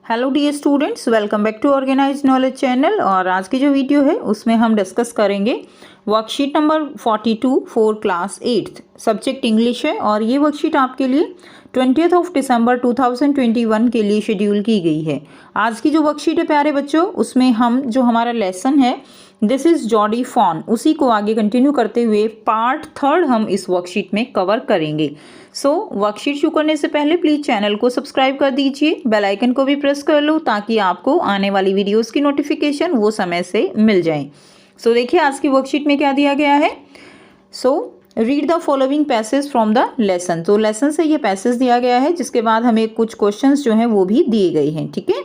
Hello dear students, welcome back to organise knowledge channel. और आज की जो वीडियो है उसमें हम डिस्कस करेंगे worksheet number 42 for class 8th, subject English है। और ये वर्कशीट आपके लिए 20 दिसंबर 2021 के लिए शेड्यूल की गई है। आज की जो वर्कशीट है प्यारे बच्चों, उसमें हम जो हमारा लेसन है दिस इज जॉडी फॉन, उसी को आगे कंटिन्यू करते हुए पार्ट 3 हम इस वर्कशीट में कवर करेंगे। वर्कशीट शुरू करने से पहले प्लीज चैनल को सब्सक्राइब कर दीजिए, बेल आइकन को भी प्रेस कर लो ताकि आपको आने वाली वीडियोस की नोटिफिकेशन वो समय से मिल जाए। देखिए आज की वर्कशीट में क्या दिया गया है। Read the following passage from the lesson. तो लेसन से ये पैसेज दिया गया है, जिसके बाद हमें कुछ क्वेश्चंस जो हैं वो भी दिए गए हैं। ठीक है,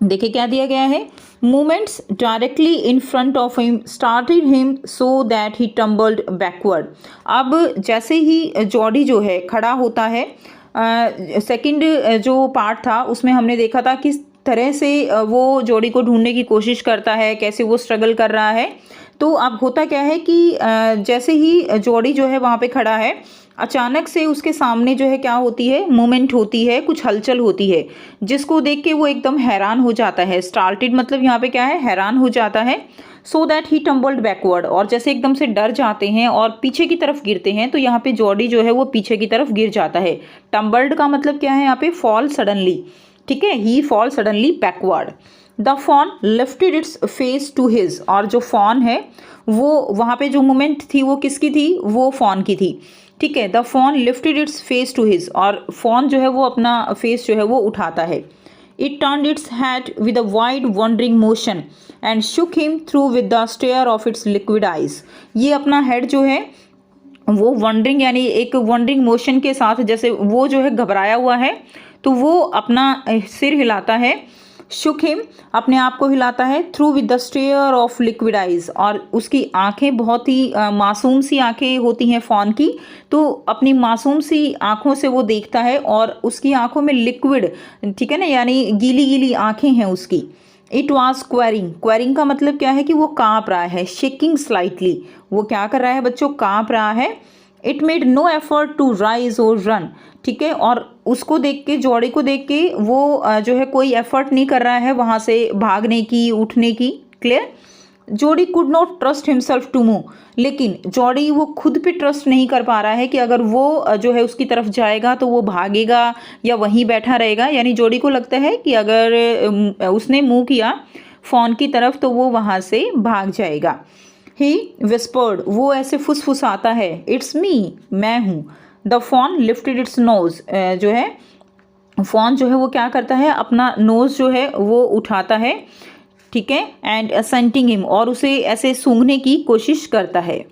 देखिए क्या दिया गया है। Movements directly in front of him started him so that he tumbled backward. अब जैसे ही जॉडी जो है खड़ा होता है, सेकंड जो पार्ट था उसमें हमने देखा था किस तरह से वो जॉडी को ढूंढने की कोशिश करता है, कैसे वो स्ट्रगल कर रहा है। तो अब होता क्या है कि जैसे ही जॉडी जो है वहाँ पे खड़ा है, अचानक से उसके सामने जो है क्या होती है, मूवमेंट होती है, कुछ हलचल होती है, जिसको देख के वो एकदम हैरान हो जाता है। स्टार्टेड मतलब यहाँ पे क्या है, हैरान हो जाता है। So that he tumbled backward, और जैसे एकदम से डर जाते हैं और पीछे की तरफ गिरते हैं, तो यहाँ पे जॉडी जो है वो पीछे की तरफ गिर जाता है। टम्बल्ड का मतलब क्या है यहाँ पे, फॉल सडनली। ठीक है, he fall suddenly backward. The fawn lifted its face to his, और जो फॉन है वो वहाँ पे जो मूवमेंट थी वो किसकी थी, वो फॉन की थी। ठीक है, the fawn lifted its face to his, और फॉन जो है वो अपना फेस जो है वो उठाता है। It turned its head with a wide wondering motion and shook him through with the stare of its liquid eyes. ये अपना हेड जो है वो वंडरिंग यानी एक वंडरिंग मोशन के साथ, जैसे वो जो है घबराया हुआ है तो वो अपना सिर हिलाता है। शुक हिम अपने आप को हिलाता है, through with the stare of liquid eyes, और उसकी आंखें बहुत ही मासूम सी आंखें होती हैं फॉन की, तो अपनी मासूम सी आंखों से वो देखता है और उसकी आंखों में लिक्विड, ठीक है ना, यानी गीली गीली आंखें हैं उसकी। इट वॉज क्वेरिंग, क्वेरिंग का मतलब क्या है कि वो कांप रहा है। शेकिंग स्लाइटली, वो क्या कर रहा है बच्चों, कांप रहा है। It made no effort to rise और रन। ठीक है, और उसको देख के, जॉडी को देख के वो जो है कोई एफर्ट नहीं कर रहा है वहाँ से भागने की, उठने की। Clear. Jody could not trust himself to move, लेकिन जॉडी वो खुद पे ट्रस्ट नहीं कर पा रहा है कि अगर वो जो है उसकी तरफ जाएगा तो वो भागेगा या वहीं बैठा रहेगा। यानी जॉडी को लगता है कि अगर उसने मूव किया फॉन की तरफ तो वो वहाँ से भाग जाएगा। ही विस्पर्ड, वो ऐसे फुसफुसाता है, इट्स मी, मैं हूँ। The fawn lifted its nose, जो है फॉन जो है वो क्या करता है, अपना नोज जो है वो उठाता है। ठीक है, एंड असेंटिंग हिम, और उसे ऐसे सूंघने की कोशिश करता है।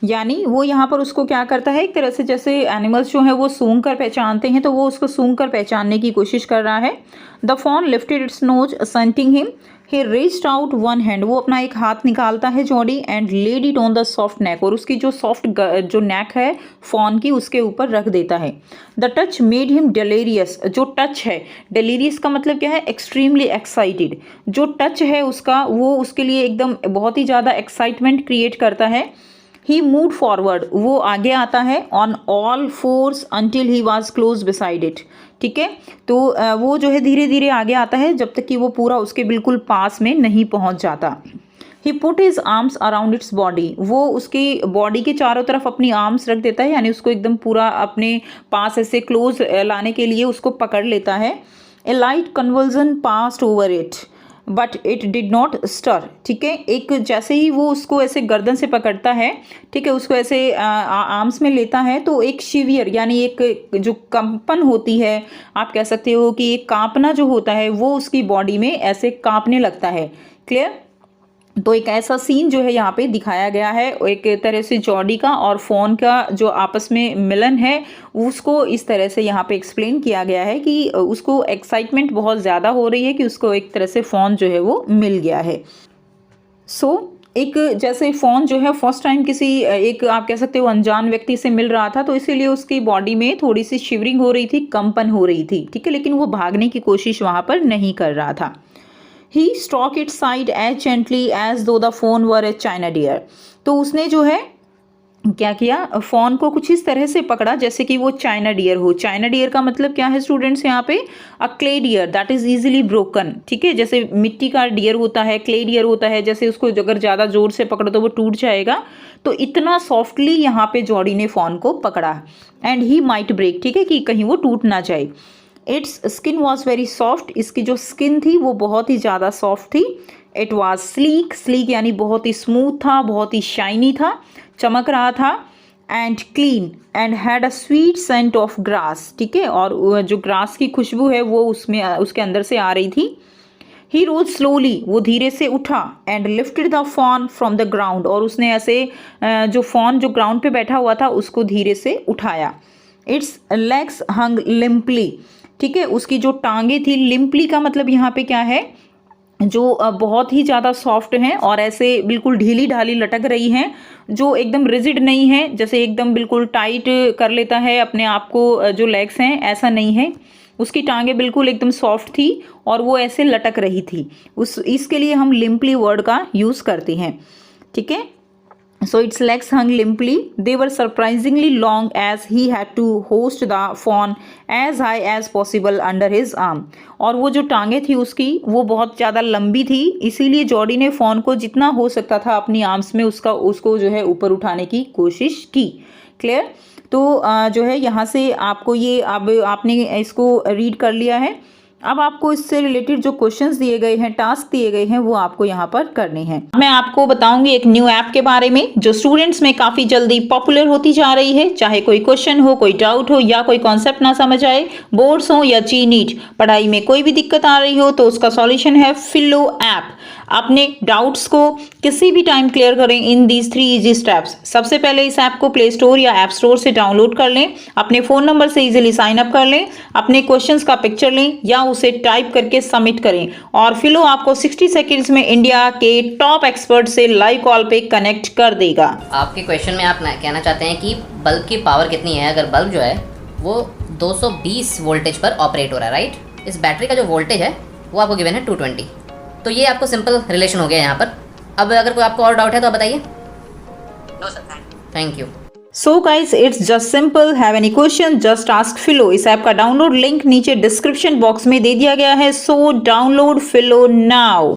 यानी वो यहाँ पर उसको क्या करता है, एक तरह से जैसे एनिमल्स जो है वो सूंघ कर पहचानते हैं, तो वो उसको सूंघ कर पहचानने की कोशिश कर रहा है। The fawn lifted its nose assenting him, he raised out one hand, वो अपना एक हाथ निकालता है Jody, and laid it on the soft neck, और उसकी जो सॉफ्ट जो नेक है फॉन की उसके ऊपर रख देता है। द टच मेड हिम डेलेरियस, जो टच है, डेलेरियस का मतलब क्या है, एक्सट्रीमली एक्साइटेड। जो टच है उसका वो उसके लिए एकदम बहुत ही ज़्यादा एक्साइटमेंट क्रिएट करता है। ही मूव फॉरवर्ड, वो आगे आता है, on all force until he was close beside it. ठीक है, तो वो जो है धीरे धीरे आगे आता है जब तक कि वो पूरा उसके बिल्कुल पास में नहीं पहुंच जाता। He put his arms around its body, वो उसकी बॉडी के चारों तरफ अपनी आर्म्स रख देता है, यानी उसको एकदम पूरा अपने पास ऐसे क्लोज लाने के लिए उसको पकड़ लेता है। A light convulsion passed over it but it did not stir. ठीक है, एक जैसे ही वो उसको ऐसे गर्दन से पकड़ता है, ठीक है, उसको ऐसे आर्म्स में लेता है, तो एक शिवियर यानी एक जो कंपन होती है, आप कह सकते हो कि एक कांपना जो होता है वो उसकी बॉडी में ऐसे कांपने लगता है। क्लियर। तो एक ऐसा सीन जो है यहाँ पे दिखाया गया है, एक तरह से जॉडी का और फॉन का जो आपस में मिलन है उसको इस तरह से यहाँ पे एक्सप्लेन किया गया है कि उसको एक्साइटमेंट बहुत ज़्यादा हो रही है कि उसको एक तरह से फॉन जो है वो मिल गया है। एक जैसे फॉन जो है फर्स्ट टाइम किसी एक आप कह सकते हो अनजान व्यक्ति से मिल रहा था, तो इसीलिए उसकी बॉडी में थोड़ी सी शिवरिंग हो रही थी, कंपन हो रही थी। ठीक है, लेकिन वो भागने की कोशिश वहाँ पर नहीं कर रहा था। He stroked its side as gently as though the phone were a china deer. तो उसने जो है क्या किया, फ़ॉन को कुछ इस तरह से पकड़ा जैसे कि वो चाइना डियर हो। चाइना डियर का मतलब क्या है स्टूडेंट्स यहाँ पे, a clay deer that is easily broken. ठीक है, जैसे मिट्टी का डियर होता है, क्ले डियर होता है, जैसे उसको अगर ज़्यादा जोर से पकड़ो तो वो टूट जाएगा। तो इतना सॉफ्टली यहाँ पे जॉडी ने फ़ॉन को पकड़ा, एंड ही माइट ब्रेक, ठीक है, कि कहीं वो टूट ना जाए। It's skin was very soft, इसकी जो स्किन थी वो बहुत ही ज़्यादा सॉफ्ट थी। इट वॉज स्लीक, स्लीक यानी बहुत ही स्मूथ था, बहुत ही शाइनी था, चमक रहा था। And clean and had a sweet scent of grass, ठीक है, और जो ग्रास की खुशबू है वो उसमें उसके अंदर से आ रही थी। ही रोज स्लोली, वो धीरे से उठा, and lifted the fawn from the ground, और उसने ऐसे जो फॉन जो ग्राउंड पे बैठा हुआ था उसको धीरे से उठाया। इट्स लेग्स हंग लिम्पली, ठीक है, उसकी जो टांगे थी, लिम्पली का मतलब यहाँ पे क्या है, जो बहुत ही ज़्यादा सॉफ्ट हैं और ऐसे बिल्कुल ढीली ढाली लटक रही हैं, जो एकदम रिजिड नहीं है, जैसे एकदम बिल्कुल टाइट कर लेता है अपने आप को जो लेग्स हैं, ऐसा नहीं है। उसकी टांगे बिल्कुल एकदम सॉफ्ट थी और वो ऐसे लटक रही थी। इसके लिए हम लिम्पली वर्ड का यूज़ करते हैं। ठीक है, so its legs hung limply. They were surprisingly long as he had to hoist the fawn as high as possible under his arm. और वो जो टांगे थी उसकी वो बहुत ज़्यादा लंबी थी, इसीलिए जॉडी ने फॉन को जितना हो सकता था अपनी आर्म्स में उसको जो है ऊपर उठाने की कोशिश की। क्लियर? तो जो है यहाँ से आपको ये अब आपने इसको रीड कर लिया है। अब आपको इससे रिलेटेड जो क्वेश्चंस दिए गए हैं, टास्क दिए गए हैं, वो आपको यहाँ पर करने हैं। मैं आपको बताऊंगी एक न्यू ऐप के बारे में जो स्टूडेंट्स में काफ़ी जल्दी पॉपुलर होती जा रही है। चाहे कोई क्वेश्चन हो, कोई डाउट हो या कोई कॉन्सेप्ट ना समझ आए, बोर्ड्स हो या जी नीट, पढ़ाई में कोई भी दिक्कत आ रही हो तो उसका सॉल्यूशन है फिलो ऐप। अपने डाउट्स को किसी भी टाइम क्लियर करें इन दीज 3 इजी स्टेप्स। सबसे पहले इस ऐप को प्ले स्टोर या ऐप स्टोर से डाउनलोड कर लें, अपने फ़ोन नंबर से इजीली साइन अप कर लें, अपने क्वेश्चंस का पिक्चर लें या उसे टाइप करके सबमिट करें, और फिलो आपको 60 सेकेंड्स में इंडिया के टॉप एक्सपर्ट से लाइव कॉल पे कनेक्ट कर देगा। आपके क्वेश्चन में आप कहना चाहते हैं कि बल्ब की पावर कितनी है। अगर बल्ब जो है वो 220 वोल्टेज पर ऑपरेट हो रहा है, राइट। इस बैटरी का जो वोल्टेज है वो आपको गिवन है 220। तो ये आपको सिंपल रिलेशन हो गया यहाँ पर। अब अगर कोई आपको और डाउट है तो आप बताइए। No sir, thank you. So guys it's just simple, have any question just ask Filo. इस ऐप का डाउनलोड लिंक नीचे डिस्क्रिप्शन बॉक्स में दे दिया गया है, so download Filo now.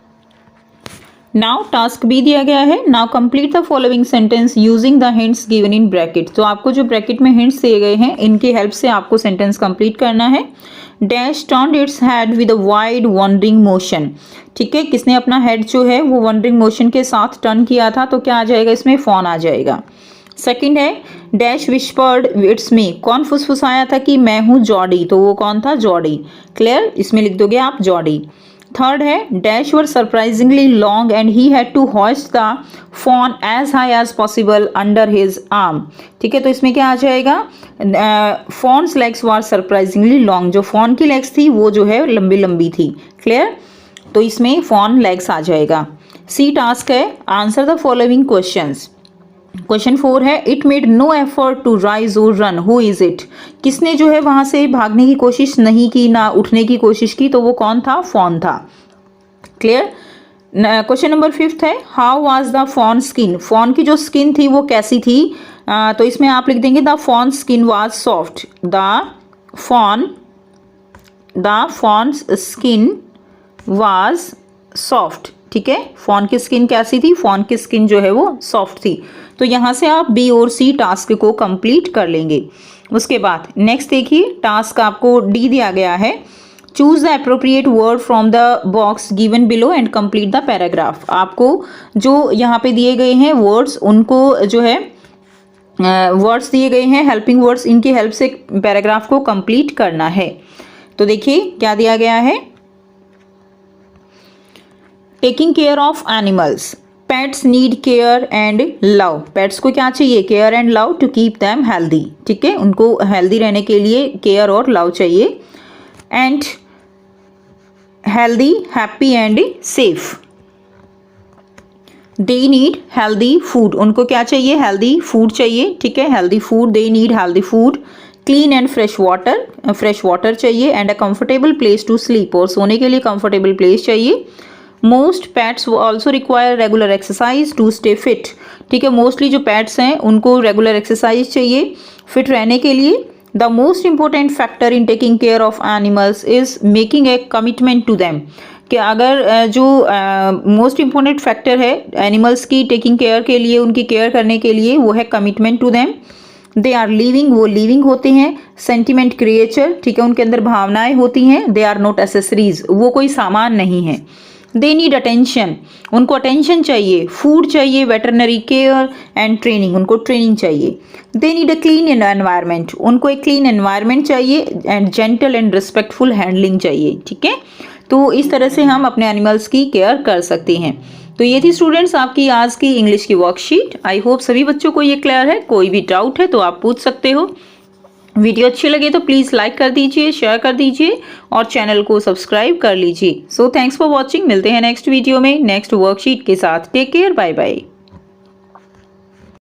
Now task भी दिया गया है, now complete the following sentence using the hints given in bracket. तो आपको जो ब्रैकेट में हिंट्स दिए गए हैं इनकी हेल्प से आपको सेंटेंस कंप्लीट करना है। Dash turned its head with a wide wondering motion, ठीक है, किसने अपना हेड जो है वो वंडरिंग मोशन के साथ टर्न किया था, तो क्या आ जाएगा इसमें, फॉन आ जाएगा। सेकंड है डैश विस्पर्ड इट्स मी, कौन फुसफुसाया था कि मैं हूँ जॉडी, तो वो कौन था, जॉडी। क्लियर, इसमें लिख दोगे आप जॉडी। थर्ड है dash were surprisingly long and he had to hoist the fawn as high as possible under his arm, ठीक है, तो इसमें क्या आ जाएगा, fawn's legs were surprisingly long, जो फॉन की लेग्स थी वो जो है लंबी लंबी थी। क्लियर, तो इसमें फॉन लेग्स आ जाएगा। सी टास्क है answer the following questions. Question 4 है it made no effort to rise और रन, हु इज इट, किसने जो है वहां से भागने की कोशिश नहीं की, ना उठने की कोशिश की, तो वो कौन था, फॉन था। क्लियर। क्वेश्चन नंबर 5 है how was the fawn skin, fawn की जो स्किन थी वो कैसी थी, तो इसमें आप लिख देंगे the fawn skin was soft, the fawn's skin was soft, ठीक है, फॉन की स्किन कैसी थी, फॉन की स्किन जो है वो सॉफ्ट थी। तो यहाँ से आप बी और सी टास्क को कंप्लीट कर लेंगे। उसके बाद नेक्स्ट देखिए, टास्क आपको डी दिया गया है, choose the appropriate word from the box given below and complete the paragraph. आपको जो यहाँ पे दिए गए हैं वर्ड्स, उनको जो है वर्ड्स दिए गए हैं हेल्पिंग वर्ड्स, इनकी हेल्प से पैराग्राफ को कंप्लीट करना है। तो देखिए क्या दिया गया है, taking care of animals, pets need care and love, pets को क्या चाहिए, care and love to keep them healthy, ठीक है, उनको हेल्दी रहने के लिए केयर और लव चाहिए। And healthy, happy and safe, they need healthy food, उनको क्या चाहिए, हेल्दी फूड चाहिए, ठीक है, healthy food, they need healthy food. Clean and fresh water चाहिए, and a comfortable place to sleep, और सोने के लिए कंफर्टेबल प्लेस चाहिए। Most pets also require regular exercise to stay fit, ठीक है। मोस्टली जो पेट्स हैं उनको रेगुलर एक्सरसाइज चाहिए फिट रहने के लिए। The most important factor in taking care of animals is making a commitment to them, कि अगर जो मोस्ट इम्पोर्टेंट फैक्टर है एनिमल्स की टेकिंग केयर के लिए, उनकी केयर करने के लिए, वो है commitment to them. They are living, वो लिविंग होते हैं। सेंटिमेंट क्रिएचर, ठीक है, उनके अंदर भावनाएं होती हैं। दे आर नॉट एसेसरीज, वो कोई सामान नहीं है। दे नीड अटेंशन, उनको अटेंशन चाहिए। फूड चाहिए, वेटरनरी केयर एंड ट्रेनिंग, उनको ट्रेनिंग चाहिए। They need a clean environment, उनको एक क्लीन एनवायरनमेंट चाहिए and gentle and respectful handling चाहिए, ठीक है। तो इस तरह से हम अपने एनिमल्स की केयर कर सकते हैं। तो ये थी स्टूडेंट्स आपकी आज की इंग्लिश की वर्कशीट। आई होप सभी बच्चों को ये क्लियर है। कोई भी डाउट है तो आप पूछ सकते हो। वीडियो अच्छी लगे तो प्लीज़ लाइक कर दीजिए, शेयर कर दीजिए और चैनल को सब्सक्राइब कर लीजिए। So thanks for watching. मिलते हैं नेक्स्ट वीडियो में नेक्स्ट वर्कशीट के साथ। Take care, bye bye.